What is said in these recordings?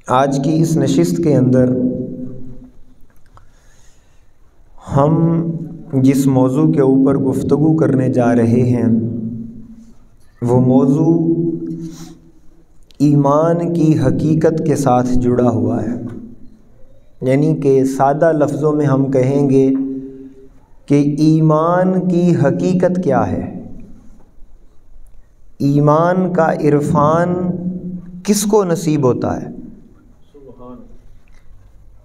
آج کی اس نشست کے اندر ہم جس موضوع کے اوپر گفتگو کرنے جا رہے ہیں وہ موضوع ایمان کی حقیقت کے ساتھ جڑا ہوا ہے، یعنی کہ سادہ لفظوں میں ہم کہیں گے کہ ایمان کی حقیقت کیا ہے، ایمان کا عرفان کس کو نصیب ہوتا ہے،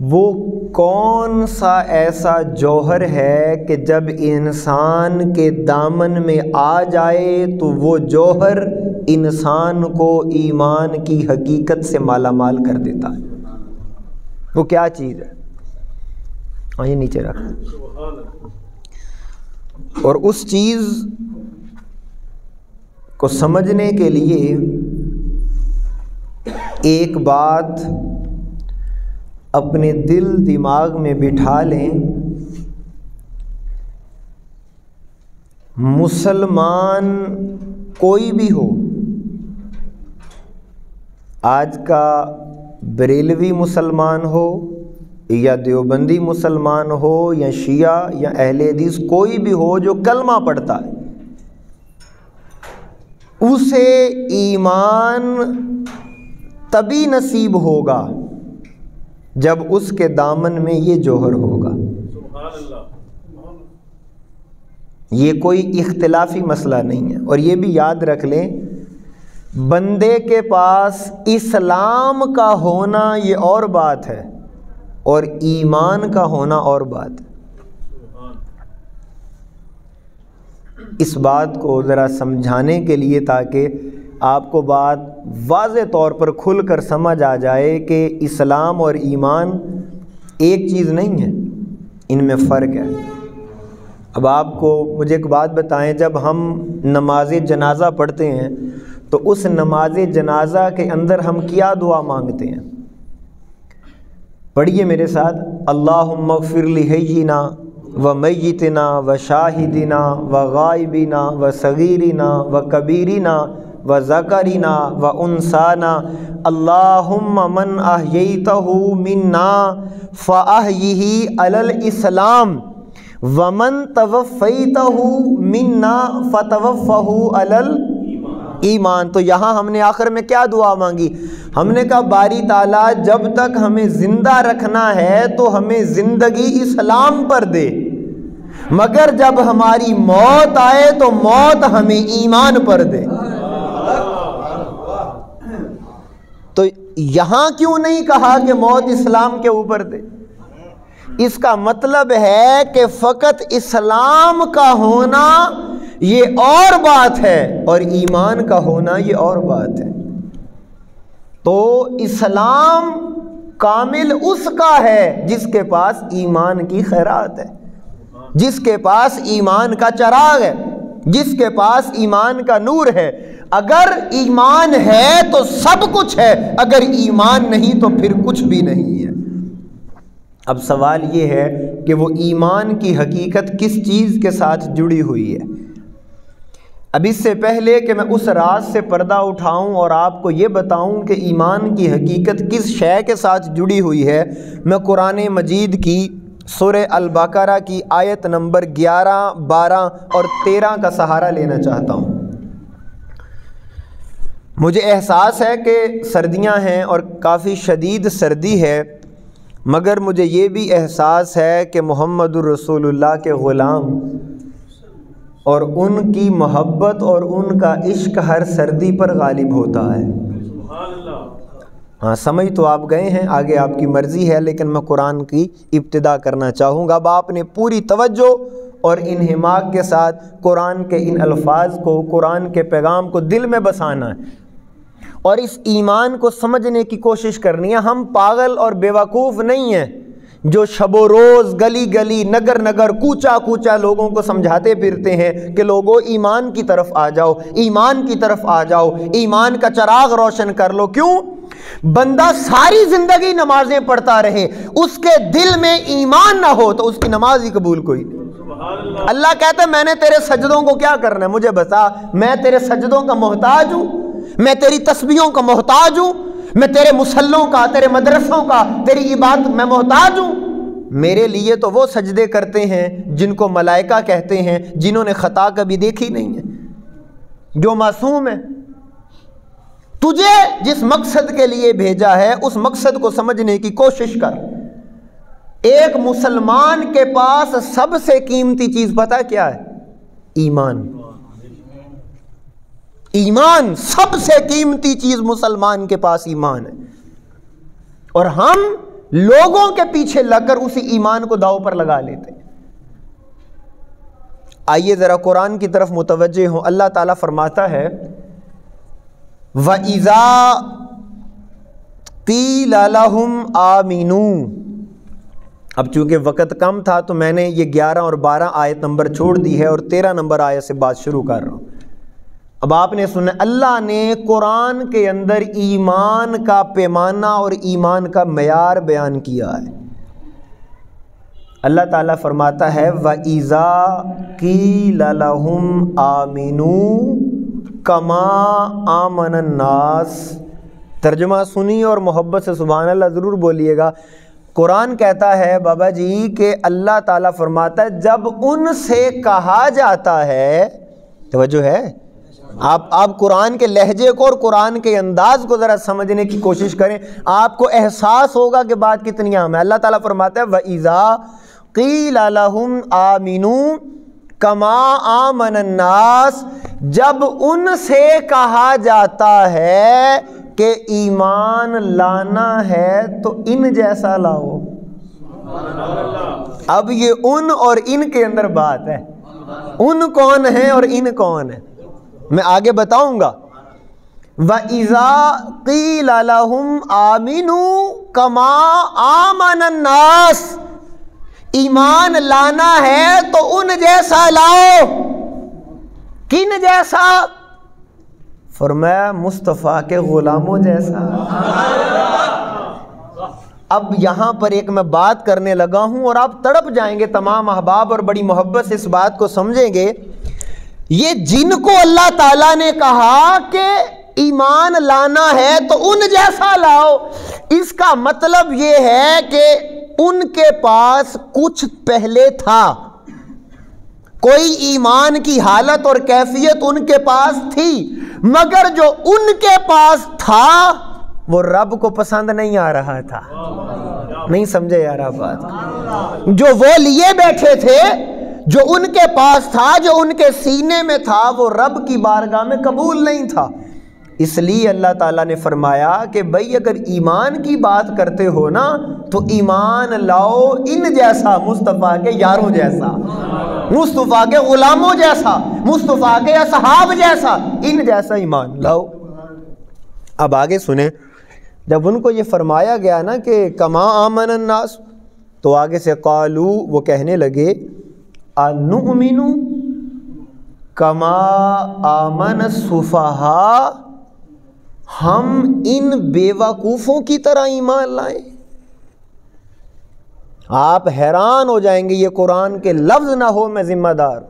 وہ کون سا ایسا جوہر ہے کہ جب انسان کے دامن میں آ جائے تو وہ جوہر انسان کو ایمان کی حقیقت سے مالا مال کر دیتا ہے۔ وہ کیا چیز ہے؟ یہ نیچے رکھ۔ اور اس چیز کو سمجھنے کے لیے ایک بات اپنے دل دماغ میں بٹھا لیں، مسلمان کوئی بھی ہو، آج کا بریلوی مسلمان ہو یا دیوبندی مسلمان ہو یا شیعہ یا اہل حدیث، کوئی بھی ہو جو کلمہ پڑھتا ہے، اسے ایمان تبھی نصیب ہوگا جب اس کے دامن میں یہ جوہر ہوگا۔ یہ کوئی اختلافی مسئلہ نہیں ہے۔ اور یہ بھی یاد رکھ لیں، بندے کے پاس اسلام کا ہونا یہ اور بات ہے اور ایمان کا ہونا اور بات ہے۔ اس بات کو ذرا سمجھانے کے لیے تاکہ آپ کو بات واضح طور پر کھل کر سمجھ آ جائے کہ اسلام اور ایمان ایک چیز نہیں ہے، ان میں فرق ہے۔ اب آپ کو مجھے ایک بات بتائیں، جب ہم نماز جنازہ پڑھتے ہیں تو اس نماز جنازہ کے اندر ہم کیا دعا مانگتے ہیں؟ پڑھیے میرے ساتھ، اللہم اغفر لحینا و میتنا و شاہدنا و غائبنا و صغیرنا و کبیرنا و ذکرنا و انسانا، اللہم من احییتہ منا فاحیہ علی الاسلام ومن توفیتہ منا فتوفہ علی الایمان۔ تو یہاں ہم نے آخر میں کیا دعا مانگی؟ ہم نے کہا باری تعالیٰ جب تک ہمیں زندہ رکھنا ہے تو ہمیں زندگی اسلام پر دے، مگر جب ہماری موت آئے تو موت ہمیں ایمان پر دے۔ تو یہاں کیوں نہیں کہا کہ موت اسلام کے اوپر دے؟ اس کا مطلب ہے کہ فقط اسلام کا ہونا یہ اور بات ہے اور ایمان کا ہونا یہ اور بات ہے۔ تو اسلام کامل اس کا ہے جس کے پاس ایمان کی خیرات ہے، جس کے پاس ایمان کا چراغ ہے، جس کے پاس ایمان کا نور ہے۔ اگر ایمان ہے تو سب کچھ ہے، اگر ایمان نہیں تو پھر کچھ بھی نہیں ہے۔ اب سوال یہ ہے کہ وہ ایمان کی حقیقت کس چیز کے ساتھ جڑی ہوئی ہے؟ اب اس سے پہلے کہ میں اس راز سے پردہ اٹھاؤں اور آپ کو یہ بتاؤں کہ ایمان کی حقیقت کس شے کے ساتھ جڑی ہوئی ہے، میں قرآن مجید کی سورہ البقرہ کی آیت نمبر 11، 12 اور 13 کا سہارا لینا چاہتا ہوں۔ مجھے احساس ہے کہ سردیاں ہیں اور کافی شدید سردی ہے، مگر مجھے یہ بھی احساس ہے کہ محمد الرسول اللہ کے غلام اور ان کی محبت اور ان کا عشق ہر سردی پر غالب ہوتا ہے۔ ہاں سمجھ تو آپ گئے ہیں، آگے آپ کی مرضی ہے، لیکن میں قرآن کی ابتدا کرنا چاہوں گا۔ اب آپ نے پوری توجہ اور انہماک کے ساتھ قرآن کے ان الفاظ کو، قرآن کے پیغام کو دل میں بسانا ہے اور اس ایمان کو سمجھنے کی کوشش کرنی ہے۔ ہم پاگل اور بیوقوف نہیں ہیں جو شب و روز گلی گلی نگر نگر کوچا کوچا لوگوں کو سمجھاتے پھرتے ہیں کہ لوگوں ایمان کی طرف آ جاؤ، ایمان کی طرف آ جاؤ، ایمان کا چراغ روشن کر لو۔ کیوں؟ بندہ ساری زندگی نمازیں پڑھتا رہے، اس کے دل میں ایمان نہ ہو تو اس کی نماز ہی قبول کوئی نہیں۔ اللہ کہتا ہے میں نے تیرے سجدوں کو کیا کرنا ہے؟ مجھے بتا، میں تیرے سجدوں کا محتاج ہوں، میں تیری تسبیحوں کا محتاج ہوں، میں تیرے مسلوں کا، تیرے مدرسوں کا، تیری عبادت میں محتاج ہوں؟ میرے لیے تو وہ سجدے کرتے ہیں جن کو ملائکہ کہتے ہیں، جنہوں نے خطا کبھی دیکھی نہیں ہے، جو معصوم ہے۔ تجھے جس مقصد کے لیے بھیجا ہے اس مقصد کو سمجھنے کی کوشش کر۔ ایک مسلمان کے پاس سب سے قیمتی چیز پتہ کیا ہے؟ ایمان۔ ایمان سب سے قیمتی چیز مسلمان کے پاس ایمان ہے، اور ہم لوگوں کے پیچھے لگ کر اسی ایمان کو داؤ پر لگا لیتے ہیں۔ آئیے ذرا قرآن کی طرف متوجہ ہوں۔ اللہ تعالیٰ فرماتا ہے وَإِذَا قِيلَ لَهُمْ آمِنُوا۔ اب چونکہ وقت کم تھا تو میں نے یہ 11 اور 12 آیت نمبر چھوڑ دی ہے اور 13 نمبر آیت سے بات شروع کر رہا ہوں۔ اب آپ نے سنا، اللہ نے قرآن کے اندر ایمان کا پیمانہ اور ایمان کا معیار بیان کیا ہے۔ اللہ تعالیٰ فرماتا ہے وَإِذَا قِيلَ لَهُمْ آمِنُوا كَمَا آمَنَ النَّاسِ۔ ترجمہ سنی اور محبت سے سبحان اللہ ضرور بولیے گا۔ قرآن کہتا ہے بابا جی کہ اللہ تعالیٰ فرماتا ہے جب ان سے کہا جاتا ہے، توجہ ہے، آپ قرآن کے لہجے کو اور قرآن کے انداز کو ذرا سمجھنے کی کوشش کریں، آپ کو احساس ہوگا کہ بات کتنی اہم ہے۔ اللہ تعالیٰ فرماتا ہے وَإِذَا قِيلَ لَهُمْ آمِنُوا كَمَا آمَنَ النَّاسِ، جب ان سے کہا جاتا ہے کہ ایمان لانا ہے تو ان جیسا لاؤ۔ اب یہ ان اور ان کے اندر بات ہے، ان کون ہیں اور ان کون ہیں میں آگے بتاؤں گا۔ وَإِذَا قِيلَ لَهُمْ آمِنُوا كَمَا آمَنَ النَّاسِ، ایمان لانا ہے تو ان جیسا لاؤ۔ کن جیسا؟ فرمایا مصطفیٰ کے غلاموں جیسا۔ اب یہاں پر ایک میں بات کرنے لگا ہوں اور آپ تڑپ جائیں گے تمام احباب اور بڑی محبت سے اس بات کو سمجھیں گے۔ یہ جن کو اللہ تعالیٰ نے کہا کہ ایمان لانا ہے تو ان جیسا لاؤ، اس کا مطلب یہ ہے کہ ان کے پاس کچھ پہلے تھا، کوئی ایمان کی حالت اور کیفیت ان کے پاس تھی، مگر جو ان کے پاس تھا وہ رب کو پسند نہیں آ رہا تھا۔ نہیں سمجھے یار آپ بات؟ جو وہ لیے بیٹھے تھے، جو ان کے پاس تھا، جو ان کے سینے میں تھا، وہ رب کی بارگاہ میں قبول نہیں تھا۔ اس لیے اللہ تعالیٰ نے فرمایا کہ بھئی اگر ایمان کی بات کرتے ہو نا تو ایمان لاؤ ان جیسا، مصطفیٰ کے یاروں جیسا، مصطفیٰ کے غلاموں جیسا، مصطفیٰ کے اصحاب جیسا، ان جیسا ایمان لاؤ۔ اب آگے سنیں، جب ان کو یہ فرمایا گیا نا کہ کما آمن الناس، تو آگے سے قالو، وہ کہنے لگے انؤمن کما آمن السفہاء، ہم ان بے وقوفوں کی طرح ایمان لائیں۔ آپ حیران ہو جائیں گے، یہ قرآن کے لفظ نہ ہو میں ذمہ دار۔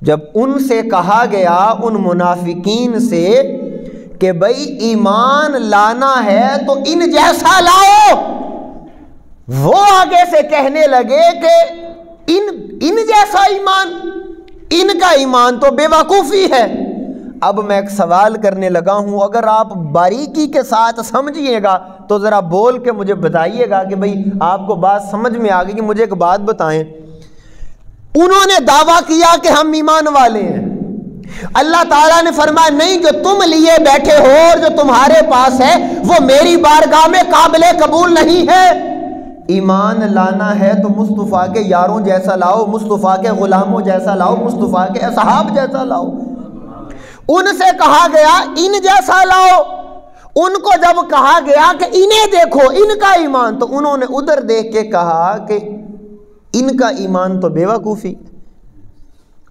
جب ان سے کہا گیا، ان منافقین سے، کہ بھئی ایمان لانا ہے تو ان جیسا لاؤ، وہ آگے سے کہنے لگے کہ ان جیسا ایمان، ان کا ایمان تو بے وقوفی ہے۔ اب میں ایک سوال کرنے لگا ہوں، اگر آپ باریکی کے ساتھ سمجھیے گا تو ذرا بول کے مجھے بتائیے گا کہ بھئی آپ کو بات سمجھ میں آ گئی کہ مجھے ایک بات بتائیں۔ انہوں نے دعویٰ کیا کہ ہم ایمان والے ہیں، اللہ تعالیٰ نے فرمایا نہیں، جو تم لیے بیٹھے ہو اور جو تمہارے پاس ہے وہ میری بارگاہ میں قابل قبول نہیں ہے۔ ایمان لانا ہے تو مصطفیٰ کے یاروں جیسا لاؤ، مصطفیٰ کے غلاموں جیسا لاؤ، مصطفیٰ کے اصحاب جیسا لاؤ۔ ان سے کہا گیا ان جیسا لاؤ، ان کو جب کہا گیا کہ انہیں دیکھو ان کا ایمان، تو انہوں نے ادھر دیکھ کے کہا کہ ان کا ایمان تو بے وقوفی۔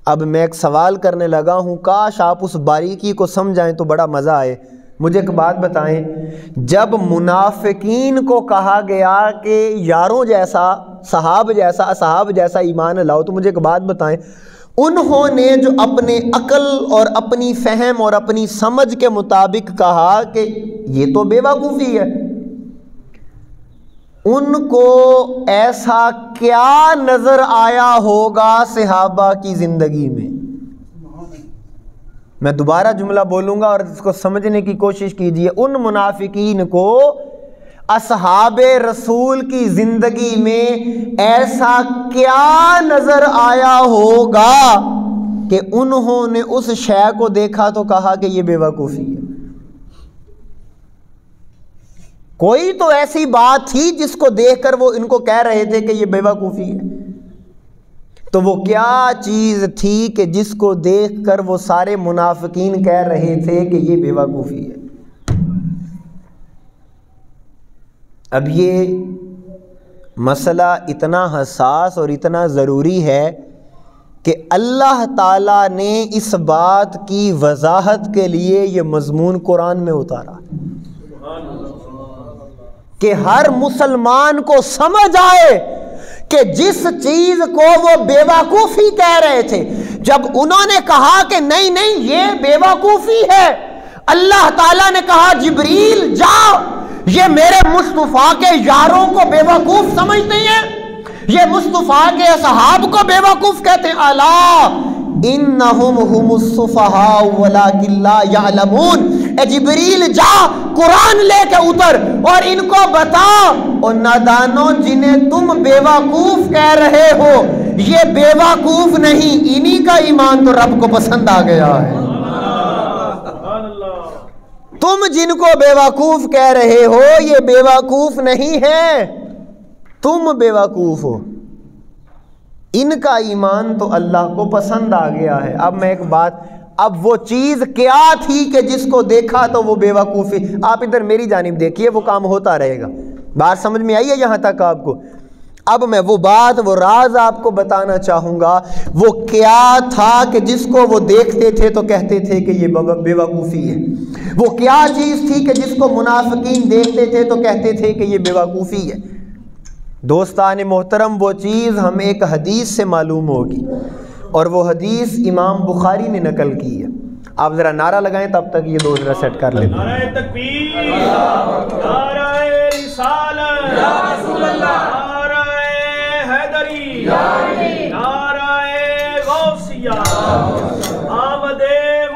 اب میں ایک سوال کرنے لگا ہوں، کاش آپ اس باریکی کو سمجھائیں تو بڑا مزہ آئے۔ مجھے ایک بات بتائیں، جب منافقین کو کہا گیا کہ یاروں جیسا، صحاب جیسا، اصحاب جیسا ایمان لاؤ، تو مجھے ایک بات بتائیں، انہوں نے جو اپنے عقل اور اپنی فہم اور اپنی سمجھ کے مطابق کہا کہ یہ تو بے وقوفی ہے، ان کو ایسا کیا نظر آیا ہوگا صحابہ کی زندگی میں؟ میں دوبارہ جملہ بولوں گا اور اس کو سمجھنے کی کوشش کیجئے۔ ان منافقین کو اصحاب رسول کی زندگی میں ایسا کیا نظر آیا ہوگا کہ انہوں نے اس شے کو دیکھا تو کہا کہ یہ بے وقوفی ہے؟ کوئی تو ایسی بات تھی جس کو دیکھ کر وہ ان کو کہہ رہے تھے کہ یہ بے وقوفی ہے۔ تو وہ کیا چیز تھی کہ جس کو دیکھ کر وہ سارے منافقین کہہ رہے تھے کہ یہ بے وقوفی ہے؟ اب یہ مسئلہ اتنا حساس اور اتنا ضروری ہے کہ اللہ تعالیٰ نے اس بات کی وضاحت کے لیے یہ مضمون قرآن میں اتارا کہ ہر مسلمان کو سمجھ آئے کہ جس چیز کو وہ بے وقوفی کہہ رہے تھے، جب انہوں نے کہا کہ نہیں نہیں یہ بے وقوفی ہے، اللہ تعالیٰ نے کہا جبریل جاؤ، یہ میرے مصطفیٰ کے یاروں کو بے وقوف سمجھتے ہیں، یہ مصطفیٰ کے اصحاب کو بے وقوف کہتے ہیں۔ الا انہم ہم الصفہاء ولکن لا یعلمون، اے جبریل جا قرآن لے کے اتر اور ان کو بتا، اور نادانوں جنہیں تم بے وقوف کہہ رہے ہو یہ بے وقوف نہیں، انہی کا ایمان تو رب کو پسند آ گیا ہے۔ تم جن کو بے وقوف کہہ رہے ہو یہ بے وقوف نہیں ہے، تم بے وقوف ہو، ان کا ایمان تو اللہ کو پسند آ گیا ہے۔ اب میں ایک بات، اب وہ چیز کیا تھی کہ جس کو دیکھا تو وہ بے وقوفی؟ آپ ادھر میری جانب دیکھیے، وہ کام ہوتا رہے گا۔ بات سمجھ میں آئی ہے یہاں تک آپ کو؟ اب میں وہ بات، وہ راز آپ کو بتانا چاہوں گا، وہ کیا تھا کہ جس کو وہ دیکھتے تھے تو کہتے تھے کہ یہ بے وقوفی ہے؟ وہ کیا چیز تھی کہ جس کو منافقین دیکھتے تھے تو کہتے تھے کہ یہ بے وقوفی ہے؟ دوستان محترم، وہ چیز ہمیں ایک حدیث سے معلوم ہوگی، اور وہ حدیث امام بخاری نے نقل کی ہے۔ آپ ذرا نعرہ لگائیں، تب تک یہ دو ذرا سیٹ کر لیں۔ نعرہ تکبیر، نعرہ رسالت، یا رسول اللہ، نعرہ حیدری، نعرہ غوثیہ، آمد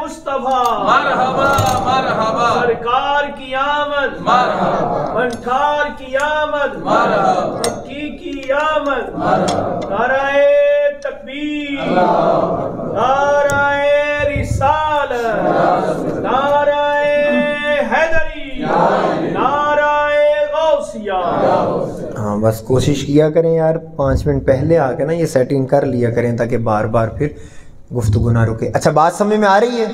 مصطفیٰ، مرحبا مرحبا، سرکار کی آمد، مرحبا، منکار کی آمد، مرحبا، مکی کی آمد، مرحبا، نعرہ تکبیر، نعرہ رسالت، نعرہ حیدری، نعرہ غوثیہ۔ ہاں بس کوشش کیا کریں یار 5 منٹ پہلے آ کے نا یہ سیٹنگ کر لیا کریں تاکہ بار بار پھر گفتگو نہ رکے۔ اچھا بات سمجھ میں آ رہی ہے؟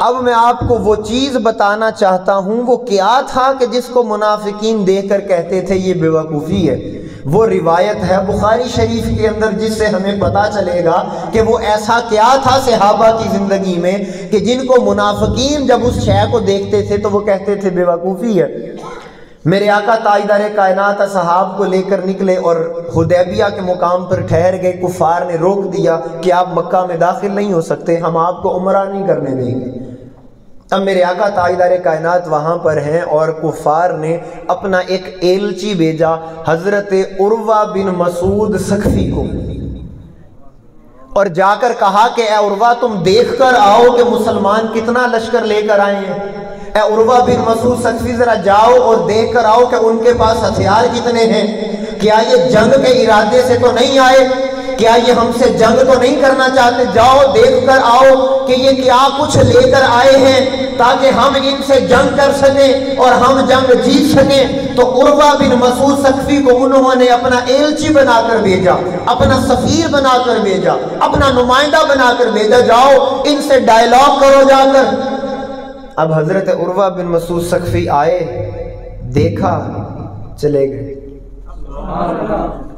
اب میں آپ کو وہ چیز بتانا چاہتا ہوں، وہ کیا تھا کہ جس کو منافقین دیکھ کر کہتے تھے یہ بے وقوفی ہے۔ وہ روایت ہے بخاری شریف کے اندر جس سے ہمیں پتہ چلے گا کہ وہ ایسا کیا تھا صحابہ کی زندگی میں کہ جن کو منافقین جب اس شے کو دیکھتے تھے تو وہ کہتے تھے بے وقوفی ہے۔ میرے آقا تاجدار کائنات اصحاب کو لے کر نکلے اور حدیبیہ کے مقام پر ٹھہر گئے۔ کفار نے روک دیا کہ آپ مکہ میں داخل نہیں ہو سکتے، ہم آپ کو عمرہ نہیں کرنے دیں گے۔ اب میرے آقا تاجدار کائنات وہاں پر ہیں اور کفار نے اپنا ایک ایلچی بھیجا حضرت عروہ بن مسعود ثقفی کو، اور جا کر کہا کہ اے عروہ تم دیکھ کر آؤ کہ مسلمان کتنا لشکر لے کر آئے ہیں۔ اے عروہ بن مسعود ثقفی ذرا جاؤ اور دیکھ کر آؤ کہ ان کے پاس ہتھیار کتنے ہیں، کیا یہ جنگ کے ارادے سے تو نہیں آئے، کیا یہ ہم سے جنگ تو نہیں کرنا چاہتے؟ جاؤ دیکھ کر آؤ کہ یہ کیا کچھ لے کر آئے ہیں تاکہ ہم ان سے جنگ کر سکیں اور ہم جنگ جیت سکیں۔ تو عروہ بن مسعود ثقفی کو انہوں نے اپنا ایلچی بنا کر بھیجا، اپنا سفیر بنا کر بھیجا، اپنا نمائندہ بنا کر بھیجا، جاؤ ان سے ڈائلاگ کرو جا کر۔ اب حضرت عروہ بن مسعود ثقفی آئے، دیکھا، چلے گئے۔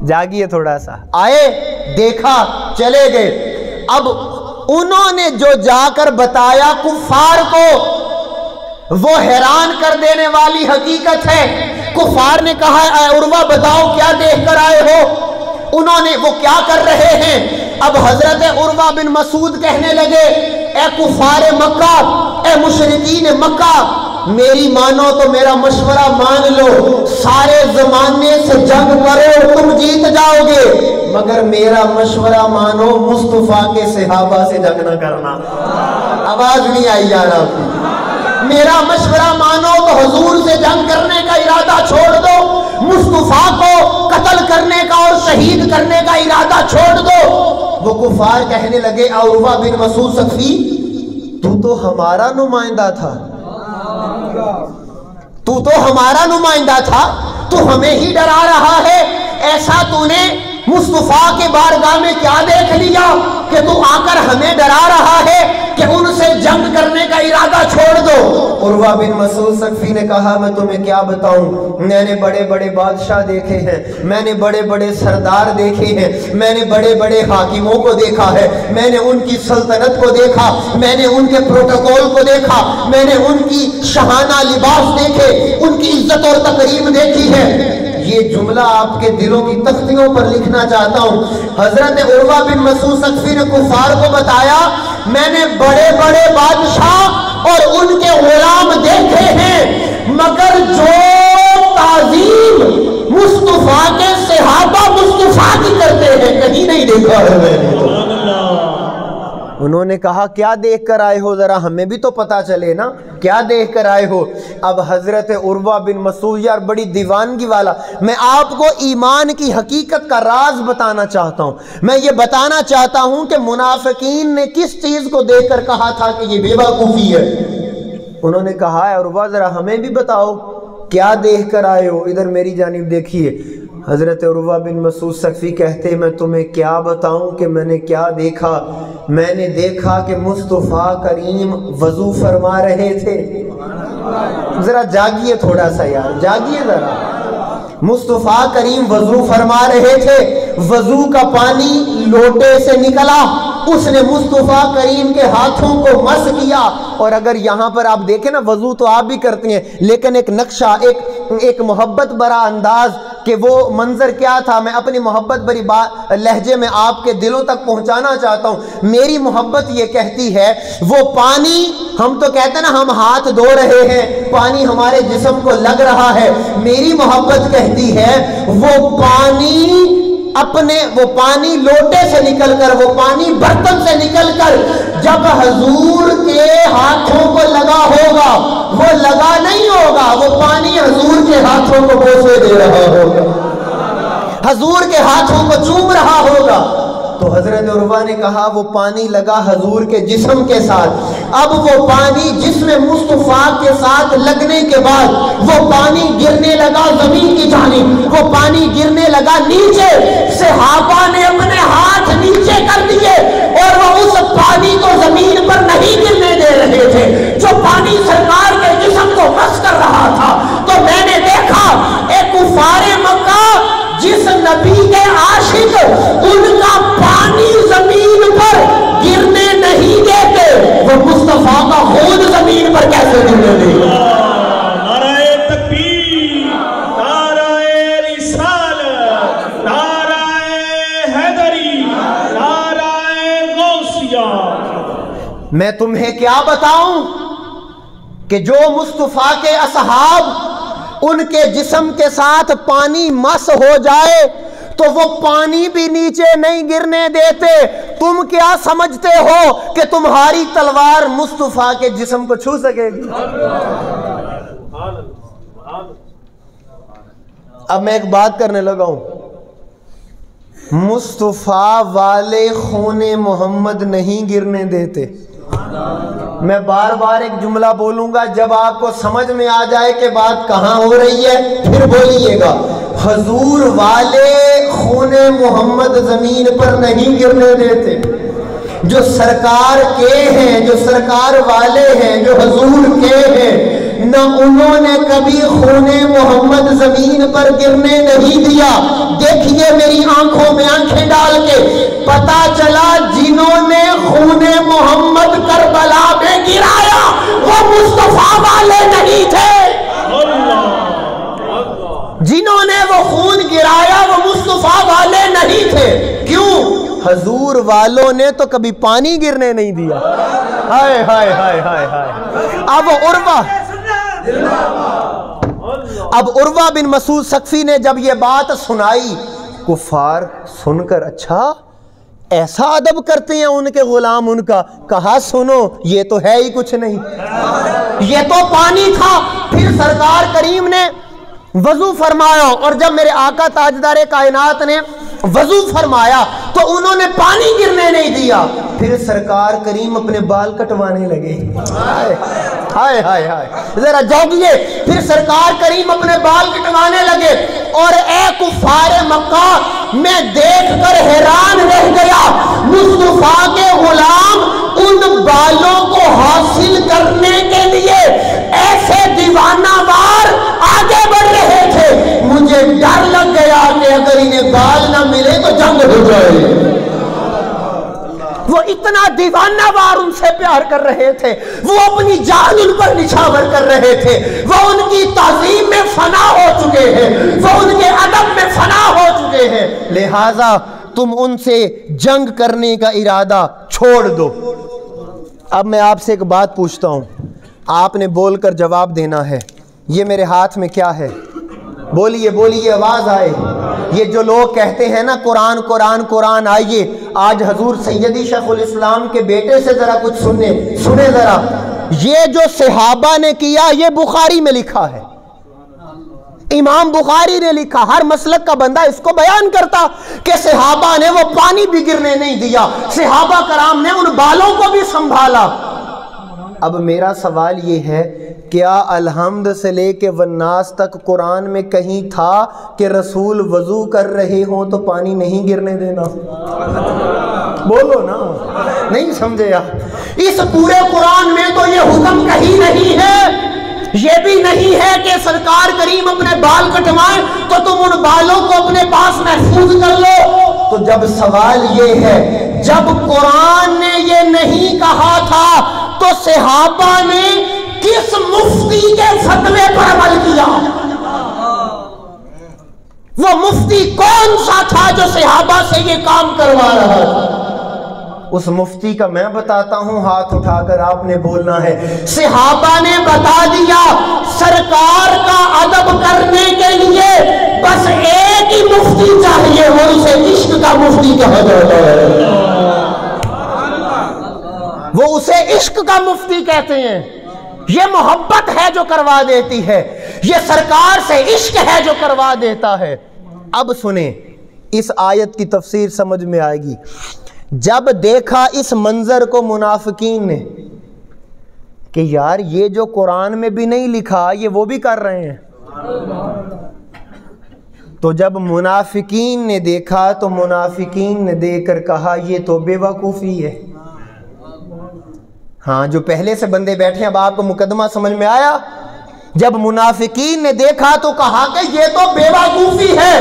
جاگیے تھوڑا سا، آئے، دیکھا، چلے گئے۔ اب انہوں نے جو جا کر بتایا کفار کو، وہ حیران کر دینے والی حقیقت ہے۔ کفار نے کہا اے عروہ بتاؤ کیا دیکھ کر آئے ہو؟ انہوں نے وہ کیا کر رہے ہیں؟ اب حضرت عروہ بن مسعود کہنے لگے اے کفار مکہ، اے مشرکین مکہ، میری مانو تو میرا مشورہ مان لو، سارے زمانے سے جنگ کرو تم جیت جاؤ گے، مگر میرا مشورہ مانو مصطفیٰ کے صحابہ سے جنگ نہ کرنا۔ آواز نہیں آئی جا رہا، میرا مشورہ مانو تو حضور سے جنگ کرنے کا ارادہ چھوڑ دو، مصطفیٰ کو قتل کرنے کا اور شہید کرنے کا ارادہ چھوڑ دو۔ وہ کفار کہنے لگے عروہ بن مسعود ثقفی، تو ہمارا نمائندہ تھا، تو ہمارا نمائندہ تھا، تو ہمیں ہی ڈرا رہا ہے، ایسا تو نے مصطفیٰ کے بارگاہ میں کیا دیکھ لیا کہ تو آ کر ہمیں ڈرا رہا ہے کہ ان سے جنگ کرنے کا ارادہ چھوڑ دو۔ عروہ بن مسعود ثقفی نے کہا میں تمہیں کیا بتاؤں، میں نے بڑے بڑے بادشاہ دیکھے ہیں، میں نے بڑے بڑے سردار دیکھے ہیں، میں نے بڑے بڑے حاکموں کو دیکھا ہے، میں نے ان کی سلطنت کو دیکھا، میں نے ان کے پروٹوکول کو دیکھا، میں نے ان کی شاہانہ لباس دیکھے، ان کی عزت اور تکریم دیکھی ہے۔ یہ جملہ آپ کے دلوں کی تختیوں پر لکھنا چاہتا ہوں۔ حضرت عروہ بن مسعود ثقفی نے کفار کو بتایا میں نے بڑے بڑے بادشاہ اور ان کے غلام دیکھے ہیں، مگر جو تعظیم مصطفیٰ کے صحابہ مصطفیٰ کی کرتے ہیں کہیں نہیں دیکھا ہے میں نے۔ انہوں نے کہا کیا دیکھ کر آئے ہو، ذرا ہمیں بھی تو پتا چلے نا، کیا دیکھ کر آئے ہو؟ اب حضرت عروہ بن مسعود، یار بڑی دیوانگی والا، میں آپ کو ایمان کی حقیقت کا راز بتانا چاہتا ہوں، میں یہ بتانا چاہتا ہوں کہ منافقین نے کس چیز کو دیکھ کر کہا تھا کہ یہ بے وقوفی ہے۔ انہوں نے کہا اے عروہ ذرا ہمیں بھی بتاؤ کیا دیکھ کر آئے ہو، ادھر میری جانب دیکھیے۔ حضرت عروہ بن مسعود ثقفی کہتے میں تمہیں کیا بتاؤں کہ میں نے کیا دیکھا، میں نے دیکھا کہ مصطفیٰ کریم وضو فرما رہے تھے۔ ذرا جاگیے تھوڑا سا یار، جاگیے ذرا۔ مصطفیٰ کریم وضو فرما رہے تھے، وضو کا پانی لوٹے سے نکلا، اس نے مصطفیٰ کریم کے ہاتھوں کو مس کیا۔ اور اگر یہاں پر آپ دیکھیں نا، وضو تو آپ بھی کرتے ہیں لیکن ایک نقشہ، ایک محبت برا انداز کہ وہ منظر کیا تھا، میں اپنی محبت بری لہجے میں آپ کے دلوں تک پہنچانا چاہتا ہوں۔ میری محبت یہ کہتی ہے وہ پانی، ہم تو کہتے ہیں نا ہم ہاتھ دھو رہے ہیں، پانی ہمارے جسم کو لگ رہا ہے، میری محبت کہتی ہے وہ پانی لوٹے سے نکل کر، وہ پانی برتن سے نکل کر جب حضور کے ہاتھوں کو لگا ہوگا، وہ لگا نہیں ہوگا، وہ پانی حضور کے ہاتھوں کو بوسے دے رہا ہوگا، حضور کے ہاتھوں کو چوم رہا ہوگا۔ تو حضرت عروہ نے کہا وہ پانی لگا حضور کے جسم کے ساتھ، اب وہ پانی جسم مصطفیٰ کے ساتھ لگنے کے بعد وہ پانی گرنے لگا زمین کی جانب، وہ پانی گرنے لگا نیچے، صحابہ نے اپنے ہاتھ نیچے کر دیے اور وہ اس پانی کو زمین پر نہیں گرنے دے رہے تھے جو پانی سرکار کے جسم کو مس کر رہا تھا۔ تو میں نے دیکھا ایک کفار مکہ جس نبی کے عاشق ان کا پانی زمین پر گرنے نہیں دیتے، وہ مصطفیٰ کا خون زمین پر کیسے گرنے دے گا؟ نعرہ تکبیر، نعرہ رسالت، نعرہ حیدری، نعرہ غوثیہ۔ میں تمہیں کیا بتاؤں کہ جو مصطفیٰ کے اصحاب ان کے جسم کے ساتھ پانی مس ہو جائے تو وہ پانی بھی نیچے نہیں گرنے دیتے، تم کیا سمجھتے ہو کہ تمہاری تلوار مصطفیٰ کے جسم کو چھو سکے گی؟ اب میں ایک بات کرنے لگا ہوں، مصطفیٰ والے خون محمد نہیں گرنے دیتے۔ میں بار بار ایک جملہ بولوں گا، جب آپ کو سمجھ میں آ جائے کہ بات کہاں ہو رہی ہے پھر بولیے گا۔ حضور والے خون محمد زمین پر نہیں گرنے دیتے، جو سرکار کے ہیں، جو سرکار والے ہیں، جو حضور کے ہیں، نہ انہوں نے کبھی خون محمد زمین پر گرنے نہیں دیا۔ دیکھیے میری آنکھوں میں آنکھیں ڈال کے پتا چلا جنہوں نے خون محمد کربلا میں گرایا وہ مصطفیٰ والے نہیں تھے، جنہوں نے وہ خون گرایا وہ مصطفیٰ والے نہیں تھے۔ کیوں؟ حضور والوں نے تو کبھی پانی گرنے نہیں دیا. ہائے ہائے ہائے ہائے ہائے. اب عروہ بن مسعود ثقفی نے جب یہ بات سنائی، کفار سن کر اچھا ایسا ادب کرتے ہیں ان کے غلام ان کا. کہا سنو یہ تو ہے ہی کچھ نہیں، یہ تو پانی تھا. پھر سرکار کریم نے وضو فرمایا، اور جب میرے آقا تاجدار کائنات نے وضو فرمایا تو انہوں نے پانی گرنے نہیں دیا. پھر سرکار کریم اپنے بال کٹوانے لگے. ہائے ہائے ہائے، ذرا جاگیے. پھر سرکار کریم اپنے بال کٹوانے لگے. اور اے کفار مکہ، میں دیکھ کر حیران رہ گیا، مصطفیٰ کے غلام ان بالوں کو حاصل کرنے کے لیے ایسے دیوانہ وار آگے بڑھ رہے تھے. مجھے ڈر لگ گیا کہ اگر انہیں بال نہ ملے تو جنگ ہو جائے. وہ اتنا دیوانہ وار ان سے پیار کر رہے تھے، وہ اپنی جان ان پر نچھاور کر رہے تھے. وہ ان کی تعظیم میں فنا ہو چکے ہیں، وہ ان کے ادب میں فنا ہو چکے ہیں. لہٰذا تم ان سے جنگ کرنے کا ارادہ چھوڑ دو. اب میں آپ سے ایک بات پوچھتا ہوں، آپ نے بول کر جواب دینا ہے. یہ میرے ہاتھ میں کیا ہے؟ بولیے بولیے، آواز آئے. یہ جو لوگ کہتے ہیں نا قرآن قرآن قرآن، آئیے آج حضور سیدی شیخ الاسلام کے بیٹے سے ذرا کچھ سنیں ذرا. یہ جو صحابہ نے کیا یہ بخاری میں لکھا ہے، امام بخاری نے لکھا. ہر مسلک کا بندہ اس کو بیان کرتا کہ صحابہ نے وہ پانی بھی گرنے نہیں دیا، صحابہ کرام نے ان بالوں کو بھی سنبھالا. اب میرا سوال یہ ہے، کیا الحمد سے لے کے والناس تک قرآن میں کہیں تھا کہ رسول وضو کر رہے ہوں تو پانی نہیں گرنے دینا؟ بولو نا، نہیں سمجھے آپ؟ اس پورے قرآن میں تو یہ حکم کہیں نہیں ہے. یہ بھی نہیں ہے کہ سرکار کریم اپنے بال کٹوائیں تو تم ان بالوں کو اپنے پاس محفوظ کر لو. تو جب سوال یہ ہے، جب قرآن نے یہ نہیں کہا تھا تو صحابہ نے کس مفتی کے فتوے پر عمل کیا؟ وہ مفتی کون سا تھا جو صحابہ سے یہ کام کروا رہا تھا؟ اس مفتی کا میں بتاتا ہوں، ہاتھ اٹھا کر آپ نے بولنا ہے. صحابہ نے بتا دیا سرکار کا ادب کرنے کے لیے بس ایک ہی مفتی چاہیے، وہ اسے عشق کا مفتی کہا جاتا ہے. وہ اسے عشق کا مفتی کہتے ہیں. یہ محبت ہے جو کروا دیتی ہے، یہ سرکار سے عشق ہے جو کروا دیتا ہے. اب سنیں، اس آیت کی تفسیر سمجھ میں آئے گی. جب دیکھا اس منظر کو منافقین نے کہ یار یہ جو قرآن میں بھی نہیں لکھا یہ وہ بھی کر رہے ہیں، تو جب منافقین نے دیکھا تو منافقین نے دیکھ کر کہا یہ تو بے وقوفی ہے. ہاں، جو پہلے سے بندے بیٹھے ہیں، اب آپ کو مقدمہ سمجھ میں آیا. جب منافقین نے دیکھا تو کہا کہ یہ تو بے وقوفی ہے.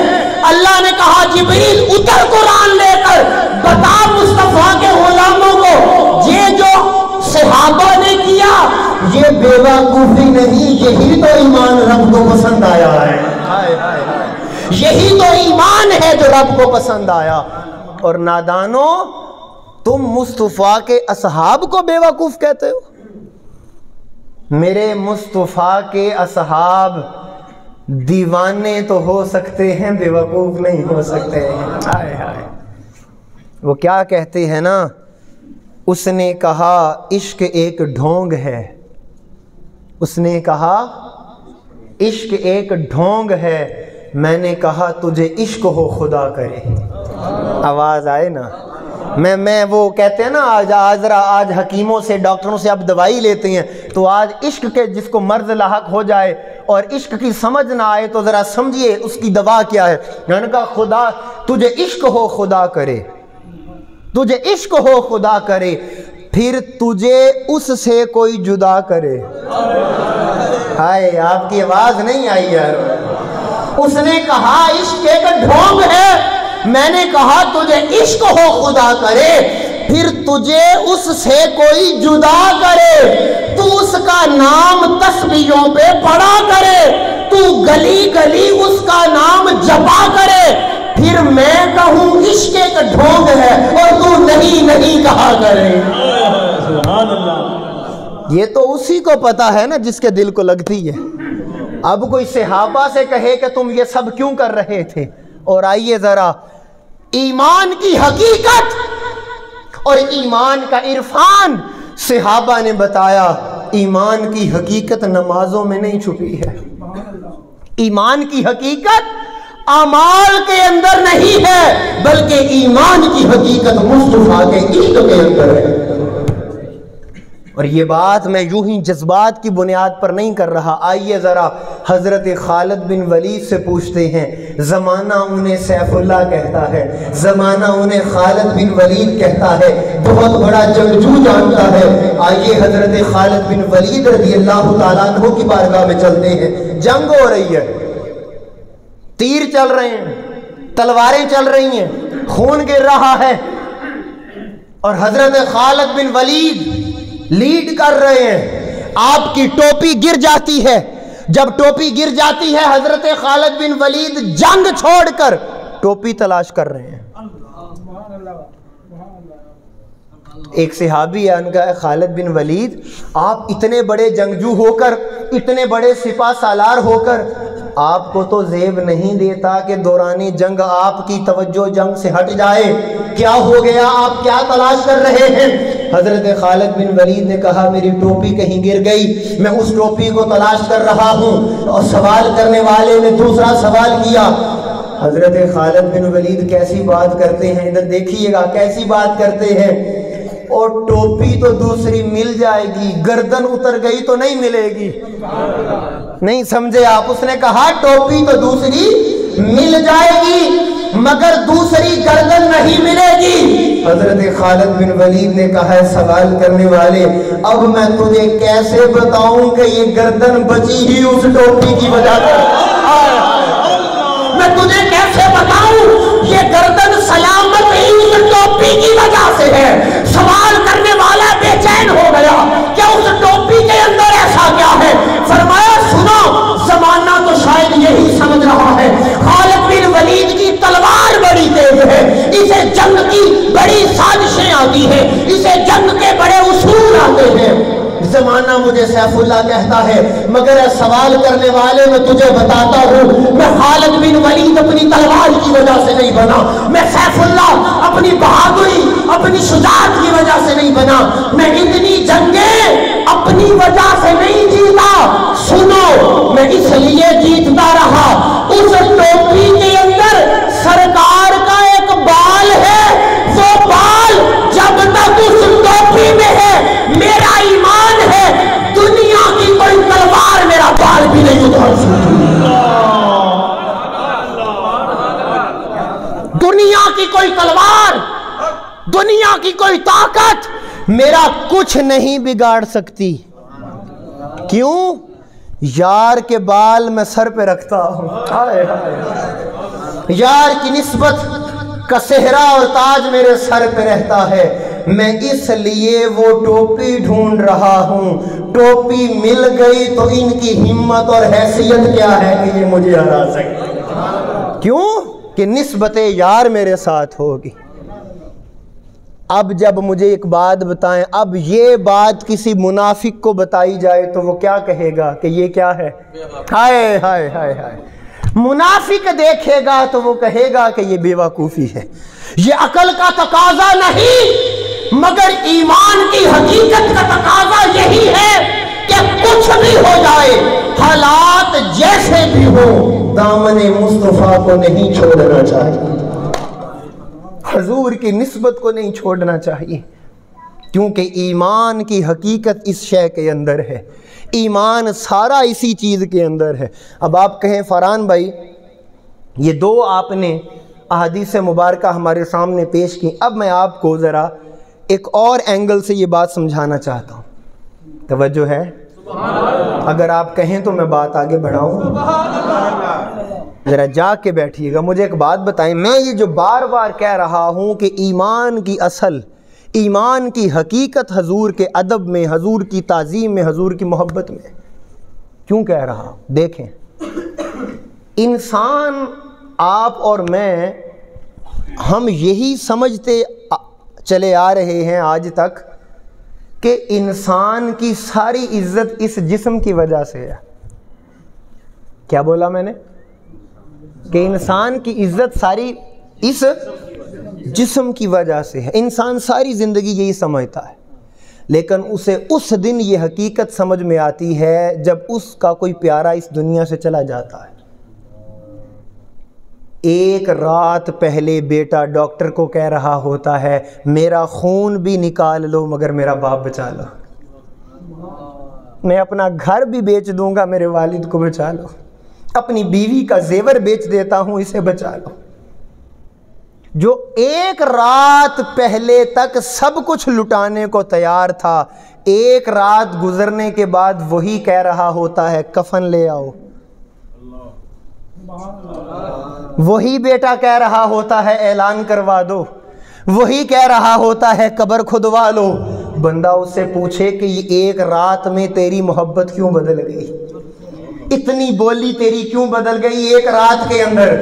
اللہ نے کہا جبریل اتر قرآن لے کر بتا مصطفیٰ کے غلاموں کو یہ جو صحابہ نے کیا یہ بے وقوفی نہیں، یہی تو ایمان رب کو پسند آیا ہے. یہی تو ایمان ہے جو رب کو پسند آیا. اور نادانو، تم مصطفیٰ کے اصحاب کو بے وقوف کہتے ہو؟ میرے مصطفیٰ کے اصحاب دیوانے تو ہو سکتے ہیں، بے وقوف نہیں ہو سکتے ہیں. وہ کیا کہتے ہیں نا، اس نے کہا عشق ایک ڈھونگ ہے. اس نے کہا عشق ایک ڈھونگ ہے، میں نے کہا تجھے عشق ہو خدا کرے. آواز آئے نا؟ میں وہ کہتے ہیں نا آج حکیموں سے ڈاکٹروں سے اب دوائی لیتے ہیں تو آج عشق کے جس کو مرض لاحق ہو جائے اور عشق کی سمجھ نہ آئے تو ذرا سمجھیے اس کی دوا کیا ہے. میں نے کہا خدا تجھے عشق ہو خدا کرے، تجھے عشق ہو خدا کرے، پھر تجھے اس سے کوئی جدا کرے. ہائے، آپ کی آواز نہیں آئی یار. اس نے کہا عشق ایک ڈھونگ ہے، میں نے کہا تجھے عشق ہو خدا کرے، پھر تجھے اس سے کوئی جدا کرے، تو اس کا نام تسبیحوں پہ پڑھا کرے، تو گلی گلی اس کا نام جپا کرے، پھر میں کہوں عشق ایک ڈھونگ ہے اور تو نہیں کہا کرے۔ سبحان اللہ۔ یہ تو اسی کو پتا ہے نا جس کے دل کو لگتی ہے۔ اب کوئی صحابہ سے کہے کہ تم یہ سب کیوں کر رہے تھے؟ اور آئیے ذرا ایمان کی حقیقت اور ایمان کا عرفان صحابہ نے بتایا۔ ایمان کی حقیقت نمازوں میں نہیں چھپی ہے، ایمان کی حقیقت اعمال کے اندر نہیں ہے، بلکہ ایمان کی حقیقت مصطفیٰ کے عشق کے اندر ہے۔ اور یہ بات میں یوں ہی جذبات کی بنیاد پر نہیں کر رہا۔ آئیے ذرا حضرت خالد بن ولید سے پوچھتے ہیں۔ زمانہ انہیں سیف اللہ کہتا ہے، زمانہ انہیں خالد بن ولید کہتا ہے، بہت بڑا جنگجو جانتا ہے۔ آئیے حضرت خالد بن ولید رضی اللہ تعالیٰ عنہ کی بارگاہ میں چلتے ہیں۔ جنگ ہو رہی ہے، تیر چل رہے ہیں، تلواریں چل رہی ہیں، خون گر رہا ہے، اور حضرت خالد بن ولید لیڈ کر رہے ہیں۔ آپ کی ٹوپی گر جاتی ہے۔ جب ٹوپی گر جاتی ہے حضرت خالد بن ولید جنگ چھوڑ کر ٹوپی تلاش کر رہے ہیں۔ ایک صحابی ہے، ان کا ہے خالد بن ولید، آپ اتنے بڑے جنگجو ہو کر، اتنے بڑے سپاہ سالار ہو کر، آپ کو تو زیب نہیں دیتا کہ دوران جنگ آپ کی توجہ جنگ سے ہٹ جائے۔ کیا ہو گیا؟ آپ کیا تلاش کر رہے ہیں؟ حضرت خالد بن ولید نے کہا میری ٹوپی کہیں گر گئی، میں اس ٹوپی کو تلاش کر رہا ہوں۔ اور سوال کرنے والے نے دوسرا سوال کیا۔ حضرت خالد بن ولید کیسی بات کرتے ہیں، ادھر دیکھیے گا کیسی بات کرتے ہیں۔ اور ٹوپی تو دوسری مل جائے گی، گردن اتر گئی تو نہیں ملے گی۔ نہیں سمجھے آپ؟ اس نے کہا ٹوپی تو دوسری مل جائے گی مگر دوسری گردن نہیں ملے گی۔ حضرت خالد بن ولید نے کہا ہے سوال کرنے والے، اب میں تجھے کیسے بتاؤں کہ یہ گردن بچی ہی اس ٹوپی کی وجہ سے؟ میں تجھے کیسے بتاؤں یہ گردن سلامت ہی اس ٹوپی کی وجہ سے ہے؟ سوال کرنے والا بے چین ہو گیا، کیا اس ٹوپی کے اندر ایسا کیا ہے؟ فرمایا سنو، زمانہ تو شاید یہی سمجھ رہا ہے خالد بن ولید کی تلوار بڑی تیز ہے، اسے جنگ کی بڑی سازشیں آتی ہیں، اسے جنگ کے بڑے اصول آتے ہیں۔ زمانہ مجھے سیف اللہ کہتا ہے، مگر سوال کرنے والے میں تجھے بتاتا ہوں، میں خالد بن ولید اپنی تلوار کی وجہ سے نہیں بنا، میں سیف اللہ اپنی بہادری اپنی شجاعت کی وجہ سے نہیں بنا، میں اتنی جنگیں اپنی وجہ سے نہیں جیتا۔ سنو، میں اس لیے جیتتا رہا، اس ٹوپی کے اندر سرکار کا ایک بال ہے، وہ بال جب تک اس ٹوپی میں ہے میرا ایمان ہے، دنیا کی کوئی تلوار میرا بال بھی نہیں اتار سکتی۔ دنیا کی کوئی تلوار، دنیا کی کوئی طاقت میرا کچھ نہیں بگاڑ سکتی۔ کیوں؟ یار کے بال میں سر پہ رکھتا ہوں، یار کی نسبت کا صحرا اور تاج میرے سر پہ رہتا ہے، میں اس لیے وہ ٹوپی ڈھونڈ رہا ہوں۔ ٹوپی مل گئی تو ان کی ہمت اور حیثیت کیا ہے کہ یہ مجھے ہرا سکتے؟ کیوں کہ نسبت یار میرے ساتھ ہوگی۔ اب جب مجھے ایک بات بتائیں، اب یہ بات کسی منافق کو بتائی جائے تو وہ کیا کہے گا کہ یہ کیا ہے؟ ہائے ہائے ہائے ہائے۔ منافق دیکھے گا تو وہ کہے گا کہ یہ بے وقوفی ہے، یہ عقل کا تقاضا نہیں مگر ایمان کی حقیقت کا تقاضا یہی ہے کہ کچھ بھی ہو جائے، حالات جیسے بھی ہو، دامن مصطفیٰ کو نہیں چھوڑنا چاہیے، حضور کی نسبت کو نہیں چھوڑنا چاہیے، کیونکہ ایمان کی حقیقت اس شے کے اندر ہے، ایمان سارا اسی چیز کے اندر ہے۔ اب آپ کہیں فرحان بھائی یہ دو آپ نے احادیث مبارکہ ہمارے سامنے پیش کی، اب میں آپ کو ذرا ایک اور اینگل سے یہ بات سمجھانا چاہتا ہوں، توجہ ہے؟ اگر آپ کہیں تو میں بات آگے بڑھاؤں، ذرا جا کے بیٹھیے گا۔ مجھے ایک بات بتائیں، میں یہ جو بار بار کہہ رہا ہوں کہ ایمان کی اصل، ایمان کی حقیقت حضور کے ادب میں، حضور کی تعظیم میں، حضور کی محبت میں، کیوں کہہ رہا ہوں؟ دیکھیں، انسان آپ اور میں ہم یہی سمجھتے چلے آ رہے ہیں آج تک کہ انسان کی ساری عزت اس جسم کی وجہ سے ہے. کیا بولا میں نے؟ کہ انسان کی عزت ساری اس جسم کی وجہ سے ہے. انسان ساری زندگی یہی سمجھتا ہے، لیکن اسے اس دن یہ حقیقت سمجھ میں آتی ہے جب اس کا کوئی پیارا اس دنیا سے چلا جاتا ہے. ایک رات پہلے بیٹا ڈاکٹر کو کہہ رہا ہوتا ہے میرا خون بھی نکال لو مگر میرا باپ بچا لو، میں اپنا گھر بھی بیچ دوں گا میرے والد کو بچا لو، اپنی بیوی کا زیور بیچ دیتا ہوں اسے بچا لو. جو ایک رات پہلے تک سب کچھ لٹانے کو تیار تھا، ایک رات گزرنے کے بعد وہی کہہ رہا ہوتا ہے کفن لے آؤ. وہی بیٹا کہہ رہا ہوتا ہے اعلان کروا دو، وہی کہہ رہا ہوتا ہے قبر کھدوا لو. بندہ اس سے پوچھے کہ یہ ایک رات میں تیری محبت کیوں بدل گئی، اتنی بولی تیری کیوں بدل گئی ایک رات کے اندر؟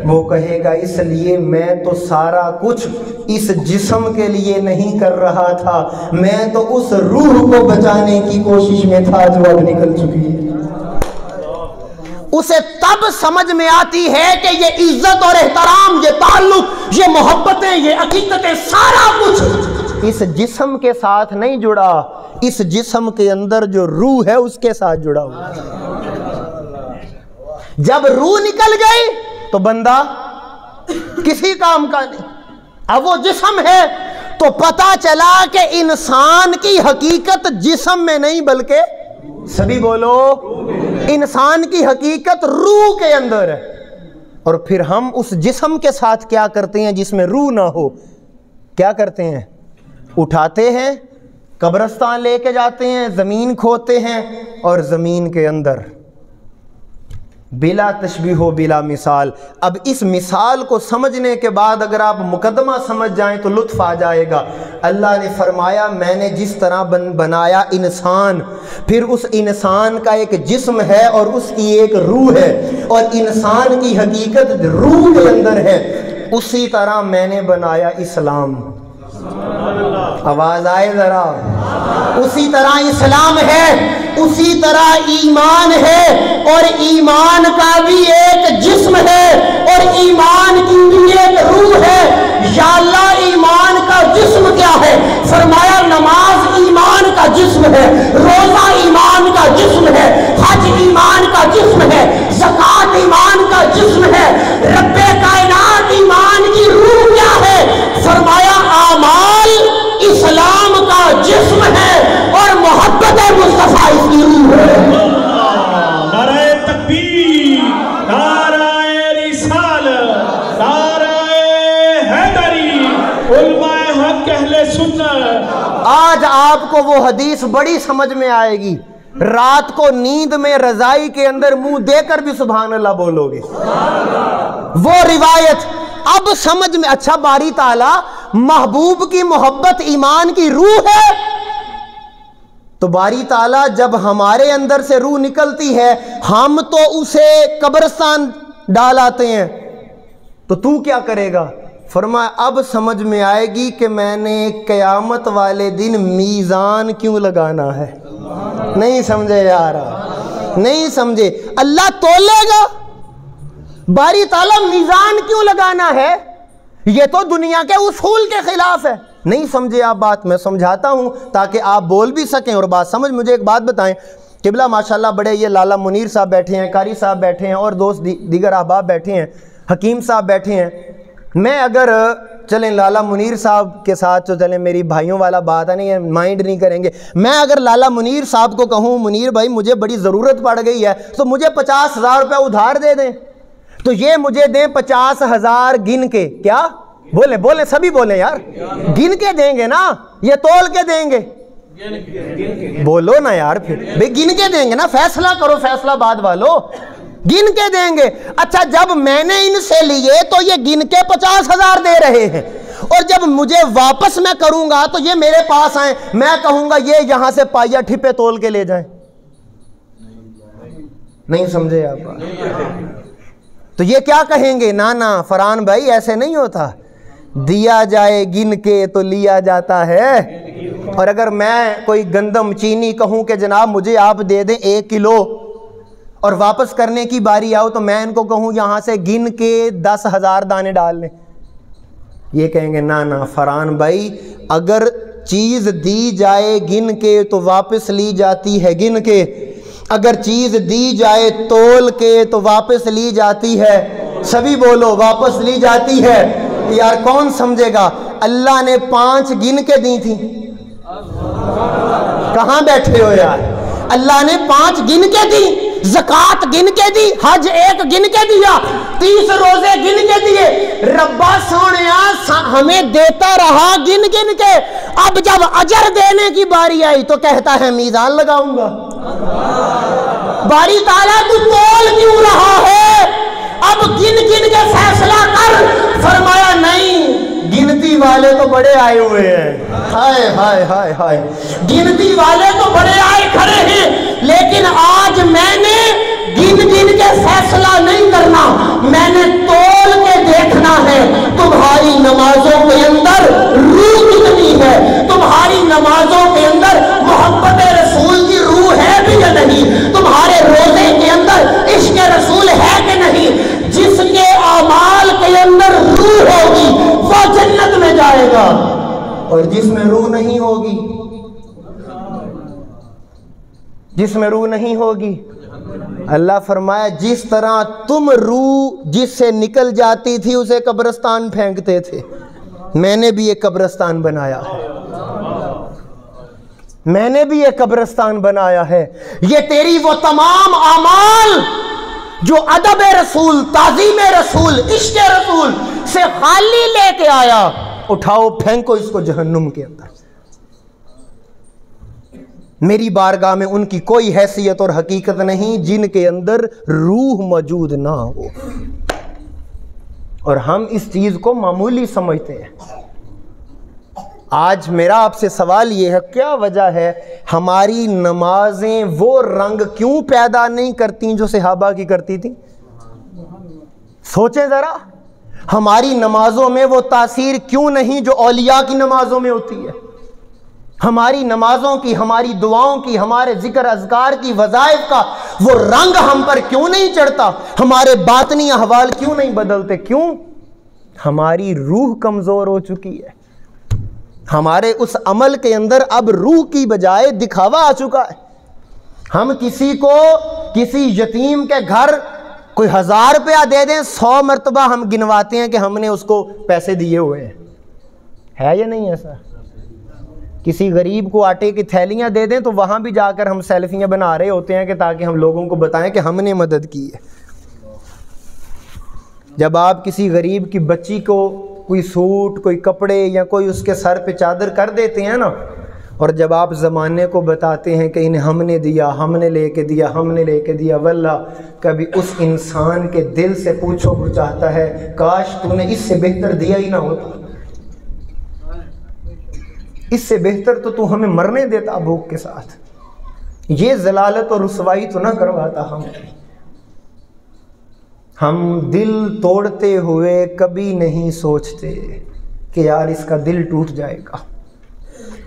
وہ کہے گا اس لیے میں تو سارا کچھ اس جسم کے لیے نہیں کر رہا تھا، میں تو اس روح کو بچانے کی کوشش میں تھا جو اب نکل چکی ہے. اسے تب سمجھ میں آتی ہے کہ یہ عزت اور احترام، یہ تعلق، یہ محبتیں، یہ عقیدتیں، سارا کچھ اس جسم کے ساتھ نہیں جڑا، اس جسم کے اندر جو روح ہے اس کے ساتھ جڑا ہوا. جب روح نکل گئی تو بندہ کسی کام کا نہیں. اب وہ جسم ہے تو پتہ چلا کہ انسان کی حقیقت جسم میں نہیں بلکہ سبھی بولو انسان کی حقیقت روح کے اندر ہے. اور پھر ہم اس جسم کے ساتھ کیا کرتے ہیں جس میں روح نہ ہو؟ کیا کرتے ہیں؟ اٹھاتے ہیں، قبرستان لے کے جاتے ہیں، زمین کھودتے ہیں، اور زمین کے اندر بلا تشبیہ و بلا مثال. اب اس مثال کو سمجھنے کے بعد اگر آپ مقدمہ سمجھ جائیں تو لطف آ جائے گا. اللہ نے فرمایا میں نے جس طرح بنایا انسان، پھر اس انسان کا ایک جسم ہے اور اس کی ایک روح ہے، اور انسان کی حقیقت روح کے اندر ہے، اسی طرح میں نے بنایا اسلام. آواز آئے ذرا. اسی طرح اسلام ہے، اسی طرح ایمان ہے، اور ایمان کا بھی ایک جسم ہے اور ایمان کی بھی ایک روح ہے. یا اللہ ایمان کا جسم کیا ہے؟ فرمایا نماز ایمان کا جسم ہے، روزہ ایمان کا جسم ہے، حج ایمان کا جسم ہے، زکوٰۃ ایمان کا جسم ہے. رب کائنات ایمان کی روح کیا ہے؟ فرمایا اعمال اسلام کا جسم ہے اور محبت مصطفیٰ اس کی روح ہے. نعرہ تکبیر، نعرہ رسالت، نعرہ حیدری، علماء حق اہل سنت. آج آپ کو وہ حدیث بڑی سمجھ میں آئے گی. رات کو نیند میں رضائی کے اندر منہ دے کر بھی سبحان اللہ بولو گے. وہ روایت اب سمجھ میں. اچھا باری تعالیٰ محبوب کی محبت ایمان کی روح ہے، تو باری تعالیٰ جب ہمارے اندر سے روح نکلتی ہے ہم تو اسے قبرستان ڈال آتے ہیں، تو کیا کرے گا؟ فرمایا اب سمجھ میں آئے گی کہ میں نے قیامت والے دن میزان کیوں لگانا ہے. نہیں سمجھے یار؟ نہیں سمجھے؟ اللہ تولے گا. باری تعالیٰ میزان کیوں لگانا ہے؟ یہ تو دنیا کے اصول کے خلاف ہے. نہیں سمجھے آپ بات؟ میں سمجھاتا ہوں تاکہ آپ بول بھی سکیں اور بات سمجھ. مجھے ایک بات بتائیں، قبلہ ماشاءاللہ بڑے یہ لالا منیر صاحب بیٹھے ہیں، قاری صاحب بیٹھے ہیں، اور دوست دیگر احباب بیٹھے ہیں، حکیم صاحب بیٹھے ہیں. میں اگر چلیں لالا منیر صاحب کے ساتھ تو چلیں میری بھائیوں والا بات ہے، نہیں مائنڈ نہیں کریں گے. میں اگر لالا منیر صاحب کو کہوں منیر بھائی مجھے بڑی ضرورت پڑ گئی ہے تو مجھے 50,000 روپے ادھار دے دیں، تو یہ مجھے دیں 50,000 گن کے. کیا بولیں سبھی بولیں یار. گن کے دیں گے نا، یہ تول کے دیں گے؟ بولو نا یار. پھر بھئی گن کے دیں گے نا. فیصلہ کرو فیصلہ باد والو. گن کے دیں گے. اچھا جب میں نے ان سے لیے تو یہ گن کے 50,000 دے رہے ہیں، اور جب مجھے واپس میں کروں گا تو یہ میرے پاس آئیں، میں کہوں گا یہ یہاں سے پائیا ٹھپے تول کے لے جائیں. نہیں سمجھے آپ؟ تو یہ کیا کہیں گے؟ نا فرحان بھائی ایسے نہیں ہوتا. دیا جائے گن کے تو لیا جاتا ہے۔ اور اگر میں کوئی گندم چینی کہوں کہ جناب مجھے آپ دے دیں 1 کلو اور واپس کرنے کی باری آؤ تو میں ان کو کہوں یہاں سے گن کے 10,000 دانے ڈال لیں، یہ کہیں گے نا فرحان بھائی، اگر چیز دی جائے گن کے تو واپس لی جاتی ہے گن کے، اگر چیز دی جائے تول کے تو واپس لی جاتی ہے، سبھی بولو واپس لی جاتی ہے۔ یار کون سمجھے گا؟ اللہ نے 5 گن کے دی تھی، کہاں بیٹھے ہو یار؟ اللہ نے 5 گن کے دی، زکوٰۃ گن کے دی، حج 1 گن کے دیا، 30 روزے گن کے دیے، ربا سونیا ہمیں دیتا رہا گن گن کے، اب جب اجر دینے کی باری آئی تو کہتا ہے میزان لگاؤں گا۔ باری تعالیٰ تو تول کیوں رہا ہے؟ اب گن گن کے فیصلہ کر۔ فرمایا نہیں، گنتی والے تو بڑے آئے ہوئے ہیں، ہائے ہائے ہائے ہائے، گنتی والے تو بڑے آئے کھڑے ہیں، لیکن آج میں نے گن گن کے فیصلہ نہیں کرنا، میں نے تول کے دیکھنا ہے تمہاری نمازوں کے اندر روح کتنی ہے، تمہاری نمازوں کے اندر محبت رسول کی روح ہے بھی یا نہیں، تمہارے روزے کے اندر عشق رسول ہے کہ نہیں۔ جس کے اعمال کے اندر روح ہوگی وہ جنت میں جائے گا، اور جس میں روح نہیں ہوگی، جس میں روح نہیں ہوگی، اللہ فرمایا جس طرح تم روح جس سے نکل جاتی تھی اسے قبرستان پھینکتے تھے، میں نے بھی ایک قبرستان بنایا ہے، میں نے بھی ایک قبرستان بنایا ہے۔ یہ تیری وہ تمام اعمال جو ادب رسول، تعظیم رسول، عشق رسول سے خالی لے کے آیا، اٹھاؤ پھینکو اس کو جہنم کے اندر۔ میری بارگاہ میں ان کی کوئی حیثیت اور حقیقت نہیں جن کے اندر روح موجود نہ ہو، اور ہم اس چیز کو معمولی سمجھتے ہیں۔ آج میرا آپ سے سوال یہ ہے، کیا وجہ ہے ہماری نمازیں وہ رنگ کیوں پیدا نہیں کرتی جو صحابہ کی کرتی تھی؟ سوچیں ذرا، ہماری نمازوں میں وہ تاثیر کیوں نہیں جو اولیاء کی نمازوں میں ہوتی ہے؟ ہماری نمازوں کی، ہماری دعاؤں کی، ہمارے ذکر اذکار کی، وظائف کا وہ رنگ ہم پر کیوں نہیں چڑھتا؟ ہمارے باطنی احوال کیوں نہیں بدلتے؟ کیوں؟ ہماری روح کمزور ہو چکی ہے، ہمارے اس عمل کے اندر اب روح کی بجائے دکھاوا آ چکا ہے۔ ہم کسی کو کسی یتیم کے گھر کوئی 1000 روپیہ دے دیں، 100 مرتبہ ہم گنواتے ہیں کہ ہم نے اس کو پیسے دیے ہوئے ہیں، ہے یا نہیں ایسا؟ کسی غریب کو آٹے کی تھیلیاں دے دیں تو وہاں بھی جا کر ہم سیلفیاں بنا رہے ہوتے ہیں کہ تاکہ ہم لوگوں کو بتائیں کہ ہم نے مدد کی ہے۔ جب آپ کسی غریب کی بچی کو کوئی سوٹ، کوئی کپڑے یا کوئی اس کے سر پہ چادر کر دیتے ہیں نا، اور جب آپ زمانے کو بتاتے ہیں کہ انہیں ہم نے دیا، ہم نے لے کے دیا، ہم نے لے کے دیا، واللہ کبھی اس انسان کے دل سے پوچھو وہ چاہتا ہے کاش تو نے اس سے بہتر دیا ہی نہ ہوتا، اس سے بہتر تو تو ہمیں مرنے دیتا بھوک کے ساتھ، یہ ذلالت اور رسوائی تو نہ کرواتا ہم دل توڑتے ہوئے کبھی نہیں سوچتے کہ یار اس کا دل ٹوٹ جائے گا،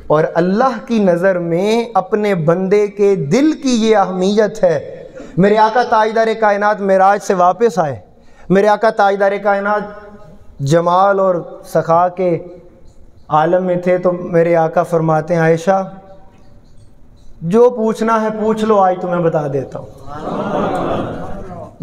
اور اللہ کی نظر میں اپنے بندے کے دل کی یہ اہمیت ہے۔ میرے آقا تاجدار کائنات معراج سے واپس آئے، میرے آقا تاجدار کائنات جمال اور سخا کے عالم میں تھے، تو میرے آقا فرماتے ہیں عائشہ جو پوچھنا ہے پوچھ لو، آج تمہیں بتا دیتا ہوں،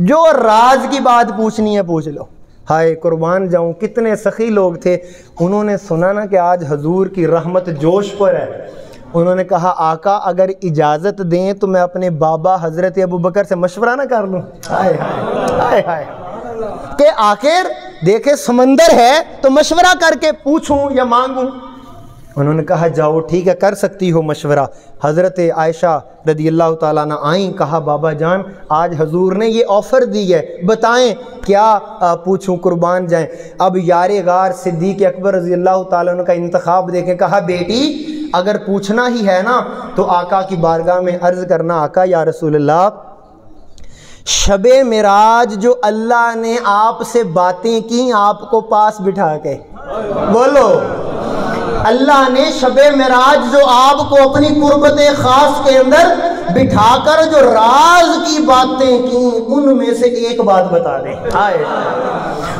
جو راز کی بات پوچھنی ہے پوچھ لو۔ ہائے قربان جاؤں، کتنے سخی لوگ تھے، انہوں نے سنا نا کہ آج حضور کی رحمت جوش پر ہے، انہوں نے کہا آقا اگر اجازت دیں تو میں اپنے بابا حضرت ابوبکر سے مشورہ نہ کر لوں؟ ہائے ہائے ہائے، کہ آخر دیکھے سمندر ہے تو مشورہ کر کے پوچھوں یا مانگوں؟ انہوں نے کہا جاؤ ٹھیک ہے، کر سکتی ہو مشورہ۔ حضرت عائشہ رضی اللہ تعالیٰ عنہ آئیں، کہا بابا جان آج حضور نے یہ آفر دی ہے، بتائیں کیا پوچھوں، قربان جائیں۔ اب یار غار صدیق اکبر رضی اللہ تعالیٰ عنہ کا انتخاب دیکھیں، کہا بیٹی اگر پوچھنا ہی ہے نا تو آقا کی بارگاہ میں عرض کرنا، آقا یا رسول اللہ شب معراج جو اللہ نے آپ سے باتیں کی آپ کو پاس بٹھا کے، بولو، اللہ نے شب معراج جو آپ کو اپنی قربت خاص کے اندر بٹھا کر جو راز کی باتیں کی، ان میں سے ایک بات بتا دیں۔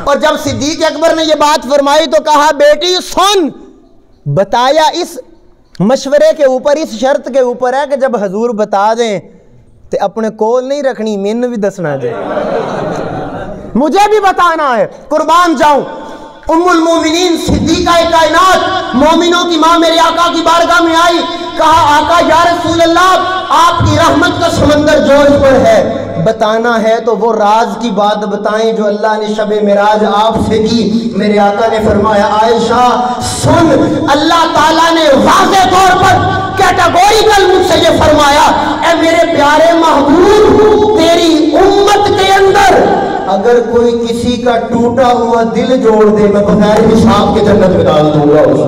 اور جب صدیق اکبر نے یہ بات فرمائی تو کہا بیٹی سن، بتایا اس مشورے کے اوپر، اس شرط کے اوپر ہے کہ جب حضور بتا دیں تو اپنے کول نہیں رکھنی، مین بھی دسنا جائے، مجھے بھی بتانا ہے، قربان جاؤں۔ ام المومنین صدیقہ کائنات، مومنوں کی ماں میرے آقا کی بارگاہ میں آئی، کہا آقا یا رسول اللہ آپ کی رحمت کا سمندر جوش پر ہے، بتانا ہے تو وہ راز کی بات بتائیں جو اللہ نے شب معراج آپ سے کی۔ میرے آقا نے فرمایا عائشہ سن، اللہ تعالیٰ نے واضح طور پر کیٹاگوریکل مجھ سے یہ فرمایا، اے میرے پیارے محبوب تیری امت کے اندر اگر کوئی کسی کا ٹوٹا ہوا دل جوڑ دے میں بغیر حساب کے جنت میں ڈال دوں گا اس کو۔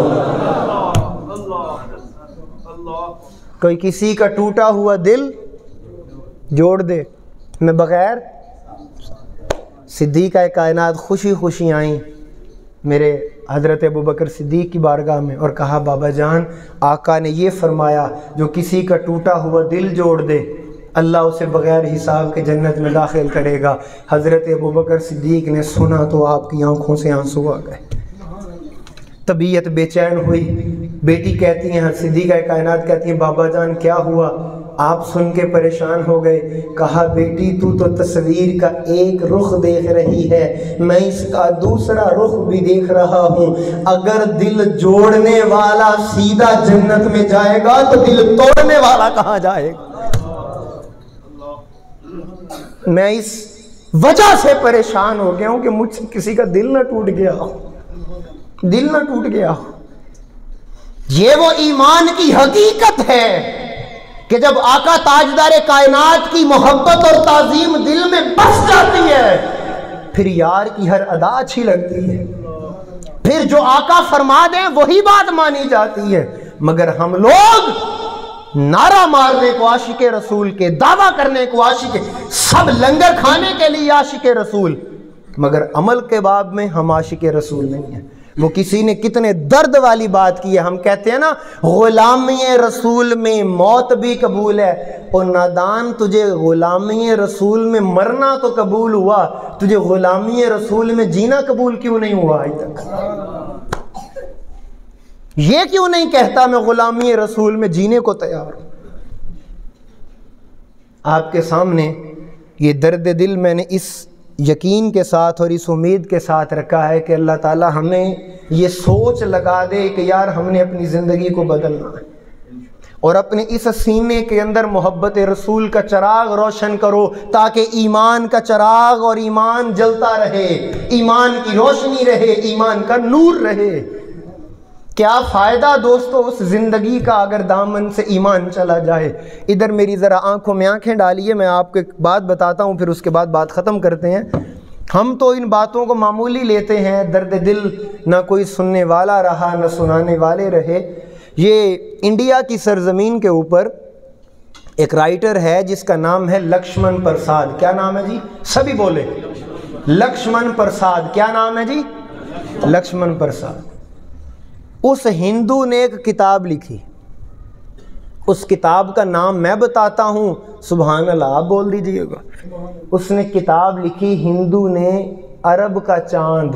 کوئی کسی کا ٹوٹا ہوا دل جوڑ دے میں بغیر، صدیقہ کائنات خوشی خوشی آئیں میرے حضرت ابوبکر صدیق کی بارگاہ میں اور کہا بابا جان آقا نے یہ فرمایا جو کسی کا ٹوٹا ہوا دل جوڑ دے اللہ اسے بغیر حساب کے جنت میں داخل کرے گا۔ حضرت ابوبکر صدیق نے سنا تو آپ کی آنکھوں سے آنسو آ گئے، طبیعت بے چین ہوئی۔ بیٹی کہتی ہیں، صدیقہ کائنات کہتی ہیں بابا جان کیا ہوا؟ آپ سن کے پریشان ہو گئے۔ کہا بیٹی تو تصویر کا ایک رخ دیکھ رہی ہے، میں اس کا دوسرا رخ بھی دیکھ رہا ہوں، اگر دل جوڑنے والا سیدھا جنت میں جائے گا تو دل توڑنے والا کہاں جائے گا؟ میں اس وجہ سے پریشان ہو گیا ہوں کہ مجھ سے کسی کا دل نہ ٹوٹ گیا ہو، دل نہ ٹوٹ گیا ہو۔ یہ وہ ایمان کی حقیقت ہے کہ جب آقا تاجدار کائنات کی محبت اور تعظیم دل میں بس جاتی ہے پھر یار کی ہر ادا اچھی لگتی ہے، پھر جو آقا فرما دیں وہی بات مانی جاتی ہے۔ مگر ہم لوگ نعرہ مارنے کو عاشق رسول کے، دعویٰ کرنے کو عاشق، سب لنگر کھانے کے لیے عاشق رسول، مگر عمل کے باب میں ہم عاشق رسول نہیں ہیں۔ وہ کسی نے کتنے درد والی بات کی ہے، ہم کہتے ہیں نا غلامی رسول میں موت بھی قبول ہے، اور نادان تجھے غلامی رسول میں مرنا تو قبول ہوا، تجھے غلامی رسول میں جینا قبول کیوں نہیں ہوا آج تک؟ یہ کیوں نہیں کہتا میں غلامی رسول میں جینے کو تیار ہوں؟ آپ کے سامنے یہ درد دل میں نے اس یقین کے ساتھ اور اس امید کے ساتھ رکھا ہے کہ اللہ تعالی ہمیں یہ سوچ لگا دے کہ یار ہم نے اپنی زندگی کو بدلنا ہے، اور اپنے اس سینے کے اندر محبت رسول کا چراغ روشن کرو تاکہ ایمان کا چراغ اور ایمان جلتا رہے، ایمان کی روشنی رہے، ایمان کا نور رہے۔ کیا فائدہ دوستو اس زندگی کا اگر دامن سے ایمان چلا جائے؟ ادھر میری ذرا آنکھوں میں آنکھیں ڈالیے، میں آپ کو ایک بات بتاتا ہوں پھر اس کے بعد بات ختم کرتے ہیں۔ ہم تو ان باتوں کو معمولی لیتے ہیں، درد دل نہ کوئی سننے والا رہا نہ سنانے والے رہے۔ یہ انڈیا کی سرزمین کے اوپر ایک رائٹر ہے جس کا نام ہے لکشمن پرساد۔ کیا نام ہے جی؟ سبھی بولے لکشمن پرساد۔ کیا نام ہے جی؟ لکشمن پرساد۔ اس ہندو نے ایک کتاب لکھی، اس کتاب کا نام میں بتاتا ہوں، سبحان اللہ آپ بول دیجئے گا۔ اس نے کتاب لکھی، ہندو نے عرب کا چاند۔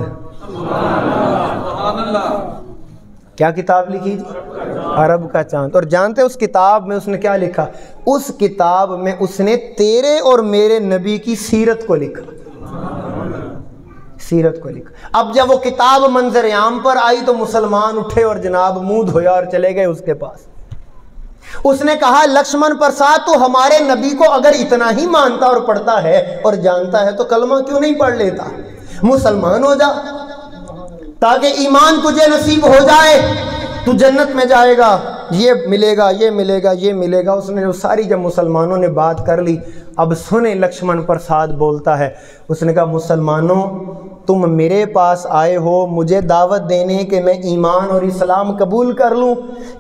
کیا کتاب لکھی؟ عرب کا چاند۔ اور جانتے اس کتاب میں اس نے کیا لکھا؟ اس کتاب میں اس نے تیرے اور میرے نبی کی سیرت کو لکھا، سیرت کو لکھا۔ اب جب وہ کتاب منظر عام پر آئی تو مسلمان اٹھے اور جناب منہ دھویا اور چلے گئے اس کے پاس۔ اس نے کہا لکشمن پرساد تو ہمارے نبی کو اگر اتنا ہی مانتا اور پڑھتا ہے اور جانتا ہے تو کلمہ کیوں نہیں پڑھ لیتا؟ مسلمان ہو جا تاکہ ایمان تجھے نصیب ہو جائے، تو جنت میں جائے گا، یہ ملے گا، یہ ملے گا، یہ ملے گا۔ اس نے جو ساری جب مسلمانوں نے بات کر لی، اب سنیں لکشمن پرساد بولتا ہے۔ اس نے کہا مسلمانوں تم میرے پاس آئے ہو مجھے دعوت دینے کہ میں ایمان اور اسلام قبول کر لوں،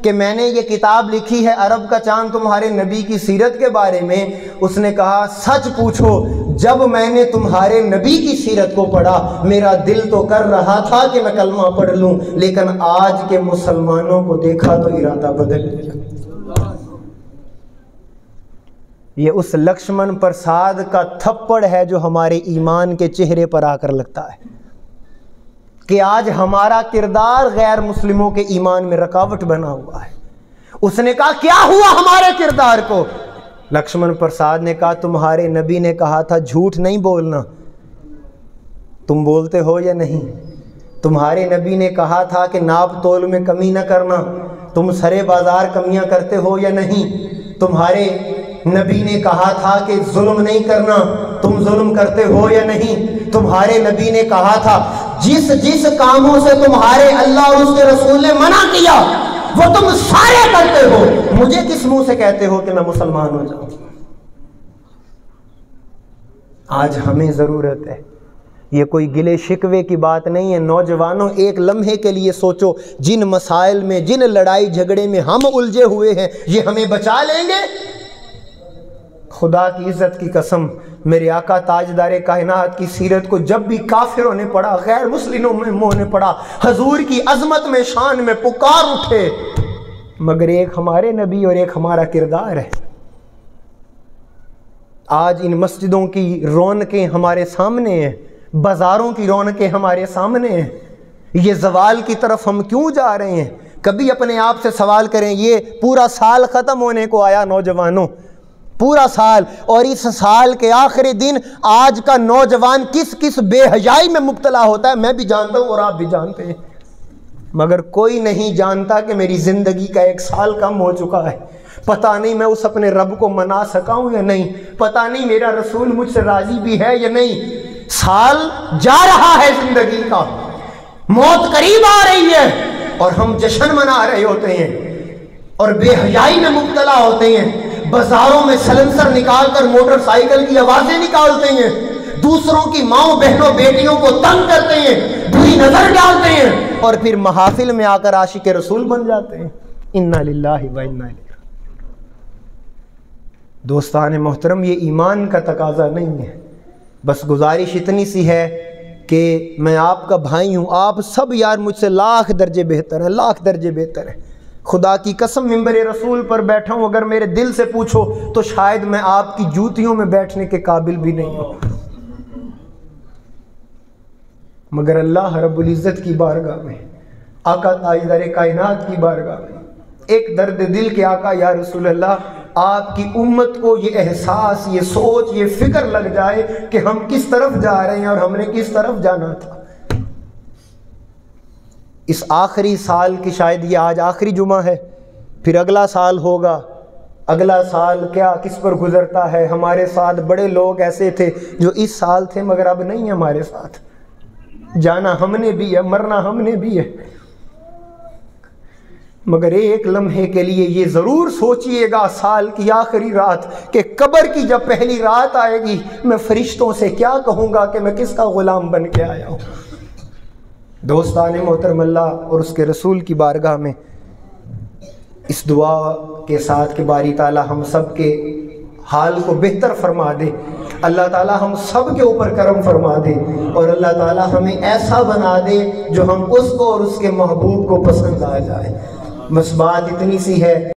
کہ میں نے یہ کتاب لکھی ہے عرب کا چاند تمہارے نبی کی سیرت کے بارے میں۔ اس نے کہا سچ پوچھو، جب میں نے تمہارے نبی کی سیرت کو پڑھا میرا دل تو کر رہا تھا کہ میں کلمہ پڑھ لوں، لیکن آج کے مسلمانوں کو دیکھا تو ارادہ بدل گیا۔ یہ اس لکشمن پرساد کا تھپڑ ہے جو ہمارے ایمان کے چہرے پر آ کر لگتا ہے کہ آج ہمارا کردار غیر مسلموں کے ایمان میں رکاوٹ بنا ہوا ہے۔ اس نے کہا کیا ہوا ہمارے کردار کو؟ لکشمن پرساد نے کہا تمہارے نبی نے کہا تھا جھوٹ نہیں بولنا، تم بولتے ہو یا نہیں؟ تمہارے نبی نے کہا تھا کہ ناپ تول میں کمی نہ کرنا، تم سرے بازار کمیاں کرتے ہو یا نہیں؟ تمہارے نبی نے کہا تھا کہ ظلم نہیں کرنا، تم ظلم کرتے ہو یا نہیں؟ تمہارے نبی نے کہا تھا جس جس کاموں سے تمہارے اللہ اور اس کے رسول نے منع کیا وہ تم سارے کرتے ہو، مجھے کس منہ سے کہتے ہو کہ میں مسلمان ہو جاؤں؟ آج ہمیں ضرورت ہے، یہ کوئی گلے شکوے کی بات نہیں ہے۔ نوجوانوں ایک لمحے کے لیے سوچو، جن مسائل میں جن لڑائی جھگڑے میں ہم الجھے ہوئے ہیں یہ ہمیں بچا لیں گے؟ خدا کی عزت کی قسم، میرے آقا تاجدار کائنات کی سیرت کو جب بھی کافروں نے پڑھا، غیر مسلموں نے پڑھا، حضور کی عظمت میں شان میں پکار اٹھے، مگر ایک ہمارے نبی اور ایک ہمارا کردار ہے۔ آج ان مسجدوں کی رونقیں ہمارے سامنے ہیں، بازاروں کی رونقیں ہمارے سامنے ہیں، یہ زوال کی طرف ہم کیوں جا رہے ہیں؟ کبھی اپنے آپ سے سوال کریں، یہ پورا سال ختم ہونے کو آیا نوجوانوں، پورا سال، اور اس سال کے آخری دن آج کا نوجوان کس کس بے حیائی میں مبتلا ہوتا ہے میں بھی جانتا ہوں اور آپ بھی جانتے ہیں، مگر کوئی نہیں جانتا کہ میری زندگی کا 1 سال کم ہو چکا ہے۔ پتہ نہیں میں اس اپنے رب کو منا سکا ہوں یا نہیں، پتہ نہیں میرا رسول مجھ سے راضی بھی ہے یا نہیں۔ سال جا رہا ہے زندگی کا، موت قریب آ رہی ہے اور ہم جشن منا رہے ہوتے ہیں اور بے حیائی میں مبتلا ہوتے ہیں، بازاروں میں سلنسر نکال کر موٹر سائیکل کی آوازیں نکالتے ہیں، دوسروں کی ماؤں بہنوں بیٹیوں کو تنگ کرتے ہیں، بری نظر ڈالتے ہیں، اور پھر محافل میں آ کر عاشق رسول بن جاتے ہیں۔ انا للہ و انا الیہ۔ دوستان محترم، یہ ایمان کا تقاضا نہیں ہے۔ بس گزارش اتنی سی ہے کہ میں آپ کا بھائی ہوں، آپ سب یار مجھ سے لاکھ درجے بہتر ہیں، لاکھ درجے بہتر ہیں۔ خدا کی قسم منبر رسول پر بیٹھا ہوں، اگر میرے دل سے پوچھو تو شاید میں آپ کی جوتیوں میں بیٹھنے کے قابل بھی نہیں ہوں، مگر اللہ رب العزت کی بارگاہ میں، آقا تاجدار کائنات کی بارگاہ میں ایک درد دل کے آقا یا رسول اللہ، آپ کی امت کو یہ احساس، یہ سوچ، یہ فکر لگ جائے کہ ہم کس طرف جا رہے ہیں اور ہم نے کس طرف جانا تھا۔ اس آخری سال کی شاید یہ آج آخری جمعہ ہے، پھر اگلا سال ہوگا، اگلا سال کیا کس پر گزرتا ہے۔ ہمارے ساتھ بڑے لوگ ایسے تھے جو اس سال تھے مگر اب نہیں ہمارے ساتھ، جانا ہم نے بھی ہے، مرنا ہم نے بھی ہے، مگر ایک لمحے کے لیے یہ ضرور سوچئے گا سال کی آخری رات کہ قبر کی جب پہلی رات آئے گی میں فرشتوں سے کیا کہوں گا کہ میں کس کا غلام بن کے آیا ہوں۔ دوستان محترم، اللہ اور اس کے رسول کی بارگاہ میں اس دعا کے ساتھ کہ باری تعالی ہم سب کے حال کو بہتر فرما دے، اللہ تعالی ہم سب کے اوپر کرم فرما دے، اور اللہ تعالی ہمیں ایسا بنا دے جو ہم اس کو اور اس کے محبوب کو پسند آ جائے۔ بس بات اتنی سی ہے۔